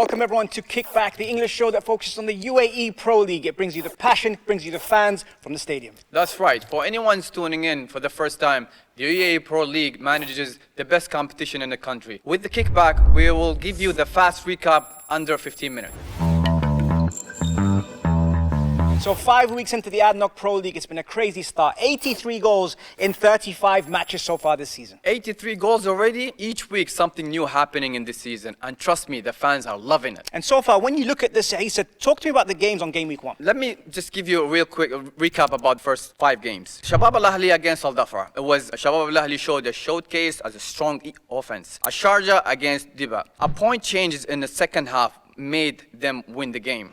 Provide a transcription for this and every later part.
Welcome everyone to KickBack, the English show that focuses on the UAE Pro League. It brings you the passion, brings you the fans from the stadium. That's right. For anyone tuning in for the first time, the UAE Pro League manages the best competition in the country. With the KickBack, we will give you the fast recap under 15 minutes. So 5 weeks into the ADNOC Pro League, it's been a crazy start. 83 goals in 35 matches so far this season. 83 goals already. Each week something new happening in this season. And trust me, the fans are loving it. And so far, when you look at this, Issa, talk to me about the games on game week 1. Let me just give you a real quick recap about the first 5 games. Shabab Al-Ahli against Al-Dhafra. It was Shabab Al-Ahli showed a showcase as a strong offense. Sharjah against Diba. A point changes in the second half made them win the game.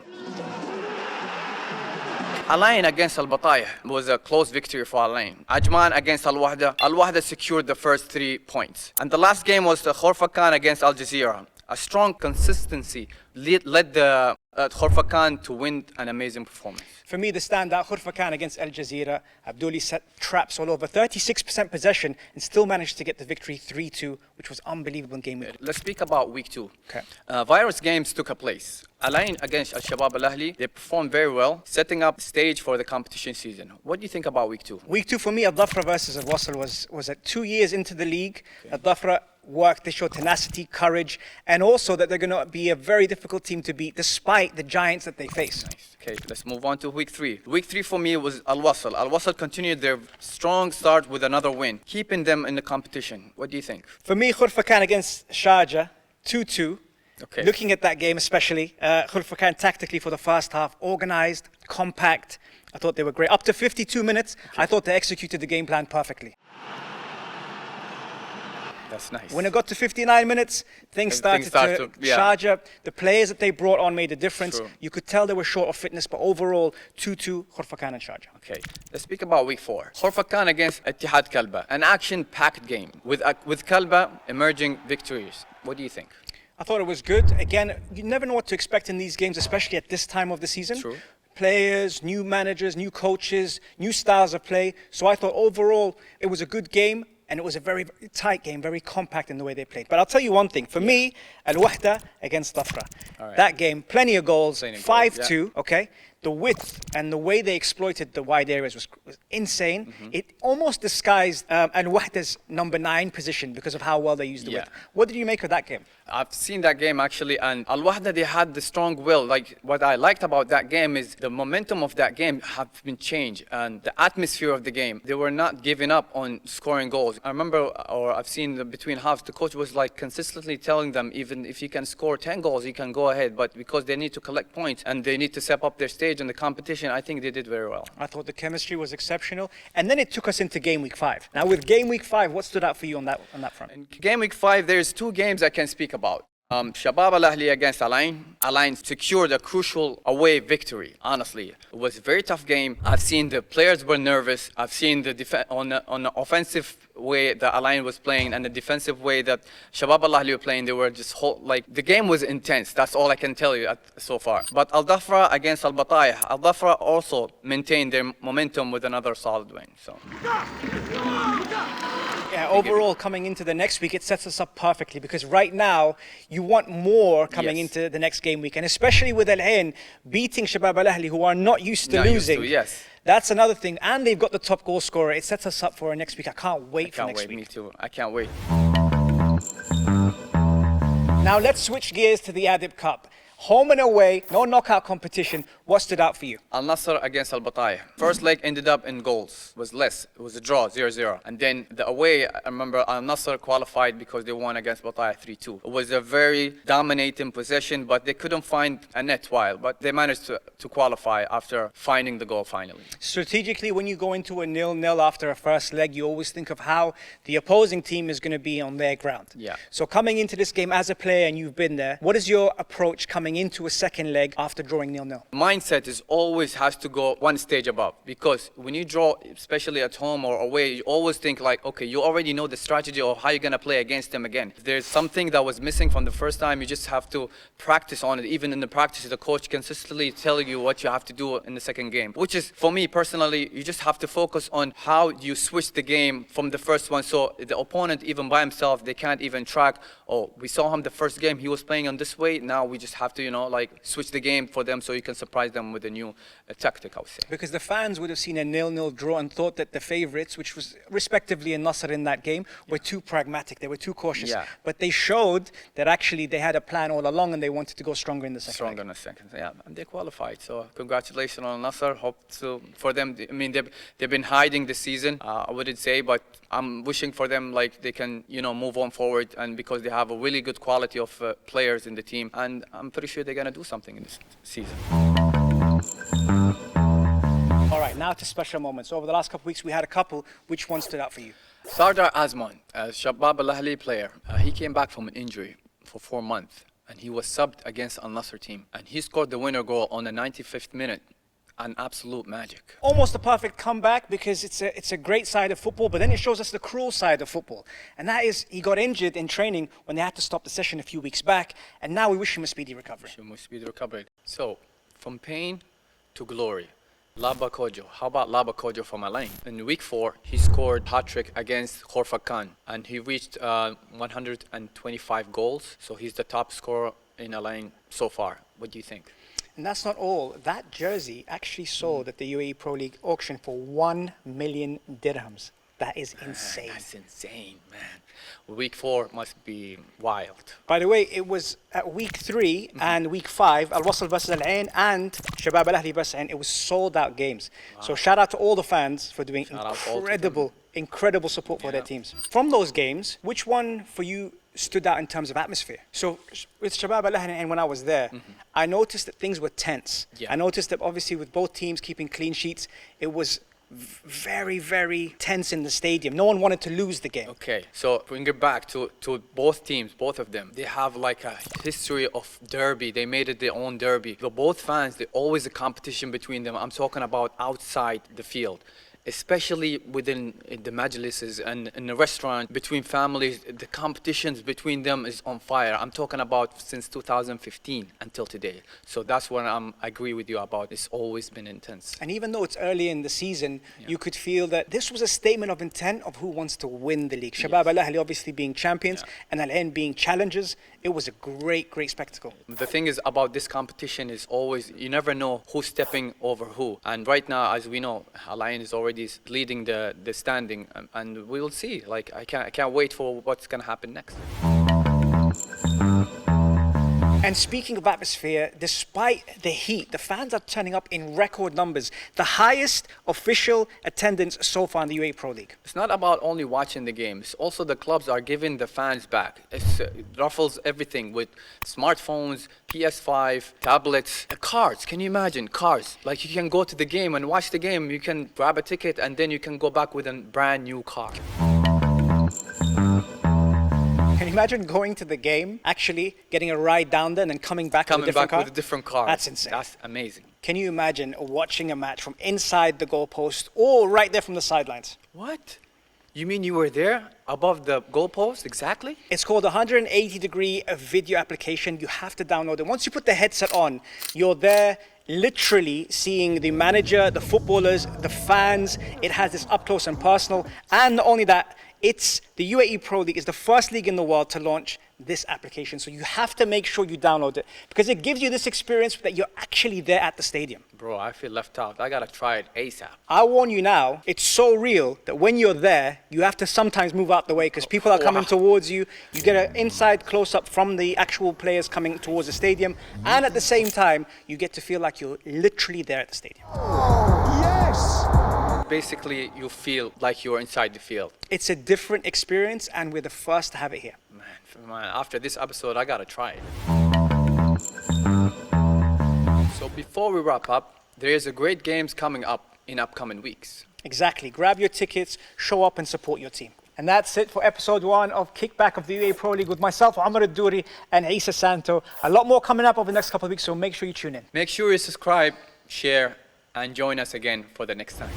Al-Ain against Al-Batayh was a close victory for Al-Ain. Ajman against Al-Wahda. Al-Wahda secured the first 3 points. And the last game was the Khorfakan against Al Jazeera. A strong consistency led the Khorfakan to win an amazing performance. For me, the standout, Khorfakan against Al Jazeera. Abduli set traps all over, 36% possession, and still managed to get the victory 3-2, which was unbelievable in game week. Let's speak about week 2. Okay. Virus games took place. Al-Ain against Al-Shabab Al-Ahli, they performed very well, setting up the stage for the competition season. What do you think about week 2? Week 2 for me, Al-Dhafra versus Al-Wasl was at 2 years into the league. Okay. Al-Dhafra worked, they showed tenacity, courage, and also that they're going to be a very difficult team to beat despite the giants that they face. Nice. Okay, let's move on to week 3. Week 3 for me was Al-Wasl. Al-Wasl continued their strong start with another win, keeping them in the competition. What do you think? For me, Khorfakan against Sharjah, 2-2. Okay. Looking at that game especially, Khorfakan tactically for the first half, organized, compact. I thought they were great. Up to 52 minutes, okay. I thought they executed the game plan perfectly. That's nice. When it got to 59 minutes, things started to Sharjah. The players that they brought on made a difference. True. You could tell they were short of fitness, but overall, 2-2, Khorfakan and Sharjah. Okay, let's speak about week 4. Khorfakan against Ittihad Kalba, an action-packed game with Kalba emerging victorious. What do you think? I thought it was good. Again, you never know what to expect in these games, especially at this time of the season. True. Players, new managers, new coaches, new styles of play. So I thought overall it was a good game. And it was a very, very tight game, very compact in the way they played. But I'll tell you one thing. For me, Al-Wahda against Dhafra. Right. That game, plenty of goals, 5-2, okay? The width and the way they exploited the wide areas was insane. Mm-hmm. It almost disguised Al-Wahda's number 9 position because of how well they used the width. What did you make of that game? I've seen that game actually, and Al-Wahda, they had the strong will. Like, what I liked about that game is the momentum of that game have been changed, and the atmosphere of the game. They were not giving up on scoring goals. I remember, or I've seen between halves, the coach was like consistently telling them, even if you can score 10 goals, you can go ahead. But because they need to collect points and they need to step up their stage in the competition, I think they did very well. I thought the chemistry was exceptional, and then it took us into game week 5. Now, with game week 5, what stood out for you on that front? In game week 5, there's 2 games I can speak about. Shabab Al-Ahli against Al-Ain. Al-Ain secured a crucial away victory, honestly. It was a very tough game. I've seen the players were nervous. I've seen the on the offensive way that Al-Ain was playing and the defensive way that Shabab Al-Ahli were playing. They were just the game was intense. That's all I can tell you so far. But Al-Dhafra against Al-Batayh. Al-Dhafra also maintained their momentum with another solid win. So. Yeah, overall, coming into the next week, it sets us up perfectly because right now, you want more coming into the next game week. And especially with Al-Ain beating Shabab Al-Ahli, who are not used to losing. Yes. That's another thing. And they've got the top goal scorer. It sets us up for next week. I can't wait for next week. Me too. I can't wait. Now, let's switch gears to the ADIB Cup. Home and away, no knockout competition. What stood out for you? Al Nassr against Al Batayh. First leg ended up in goals. It was less. It was a draw, 0-0. And then the away, I remember Al Nassr qualified because they won against Batayh 3-2. It was a very dominating possession, but they couldn't find a net while. But they managed to qualify after finding the goal finally. Strategically, when you go into a 0-0 after a first leg, you always think of how the opposing team is going to be on their ground. Yeah. So coming into this game as a player, and you've been there, what is your approach coming into a second leg after drawing 0-0? Mindset is always has to go one stage above, because when you draw, especially at home or away, you always think like, okay, you already know the strategy of how you're going to play against them again. If there's something that was missing from the first time, you just have to practice on it. Even in the practice, the coach consistently telling you what you have to do in the second game, which is, for me personally, you just have to focus on how you switch the game from the first one, so the opponent, even by himself, they can't even track oh, we saw him the first game, he was playing on this way, now we just have to, you know, like switch the game for them so you can surprise them with a new tactic, I would say. Because the fans would have seen a 0-0 draw and thought that the favourites, which was respectively Al-Nassr in that game, were too pragmatic, they were too cautious. Yeah. But they showed that actually they had a plan all along and they wanted to go stronger in the second Stronger in the second, yeah, and they qualified. So congratulations on Al-Nassr. Hope to, for them, I mean, they've been hiding this season, I wouldn't say, but I'm wishing for them like they can, you know, move on forward, and because they have a really good quality of players in the team, and I'm pretty sure they're gonna do something in this season. All right, now to special moments. Over the last couple of weeks, we had a couple. Which one stood out for you? Sardar Azman, a Shabab Al-Ahli player, he came back from an injury for 4 months, and he was subbed against Al-Nassr team, and he scored the winner goal on the 95th minute. An absolute magic. Almost a perfect comeback because it's a great side of football, but then it shows us the cruel side of football. And that is, he got injured in training when they had to stop the session a few weeks back, and now we wish him a speedy recovery. So, from pain to glory. Laba Kojo. How about Laba Kojo from Alain? In week 4, he scored hat-trick against Khorfakan, and he reached 125 goals. So he's the top scorer in Alain so far. What do you think? And that's not all. That jersey actually sold at the UAE Pro League auction for 1 million dirhams. That is insane. That's insane, man. Week 4 must be wild. By the way, it was at week 3 and week 5, Al-Wasl versus Al-Ain and Shabab Al-Ahli versus Al-Ain. It was sold out games. Wow. So shout out to all the fans for doing incredible support for their teams. From those games, which one for you stood out in terms of atmosphere? So with Shabab Al-Ahli, and when I was there, I noticed that things were tense. I noticed that obviously with both teams keeping clean sheets, it was very, very tense in the stadium. No one wanted to lose the game. Okay, so bring it back to both teams, both of them. They have like a history of derby. They made it their own derby. The both fans, there's always a competition between them. I'm talking about outside the field, especially within the majlises and in the restaurant, between families, the competitions between them is on fire. I'm talking about since 2015 until today. So that's what I agree with you about. It's always been intense. And even though it's early in the season, you could feel that this was a statement of intent of who wants to win the league. Shabab Al-Ahli obviously being champions and Al-Ain being challengers. It was a great, great spectacle. The thing is about this competition is always, you never know who's stepping over who. And right now, as we know, Al-Ain is already leading the standing, and we will see. Like I can't wait for what's gonna happen next. And speaking of atmosphere, despite the heat, the fans are turning up in record numbers. The highest official attendance so far in the UAE Pro League. It's not about only watching the games. Also, the clubs are giving the fans back. It ruffles everything with smartphones, PS5, tablets, cards. Can you imagine? Cards. Like you can go to the game and watch the game. You can grab a ticket and then you can go back with a brand new car. Can you imagine going to the game, actually getting a ride down there and then coming back with a different car? That's insane. That's amazing. Can you imagine watching a match from inside the goalpost or right there from the sidelines? What? You mean you were there above the goalpost exactly? It's called a 180-degree video application. You have to download it. Once you put the headset on, you're there literally seeing the manager, the footballers, the fans. It has this up close and personal. And not only that, it's the UAE Pro League is the first league in the world to launch this application. So you have to make sure you download it because it gives you this experience that you're actually there at the stadium. Bro, I feel left out. I gotta try it ASAP. I warn you now, it's so real that when you're there, you have to sometimes move out the way because people are coming towards you. You get an inside close-up from the actual players coming towards the stadium. And at the same time, you get to feel like you're literally there at the stadium. Yes! Basically, you feel like you're inside the field. It's a different experience, and we're the first to have it here. Man, after this episode, I gotta try it. So before we wrap up, there is a great games coming up in upcoming weeks. Exactly. Grab your tickets, show up and support your team. And that's it for episode 1 of Kickback of the UAE Pro League with myself, Omar Al-Duri and Isa Santo. A lot more coming up over the next couple of weeks, so make sure you tune in. Make sure you subscribe, share, and join us again for the next time.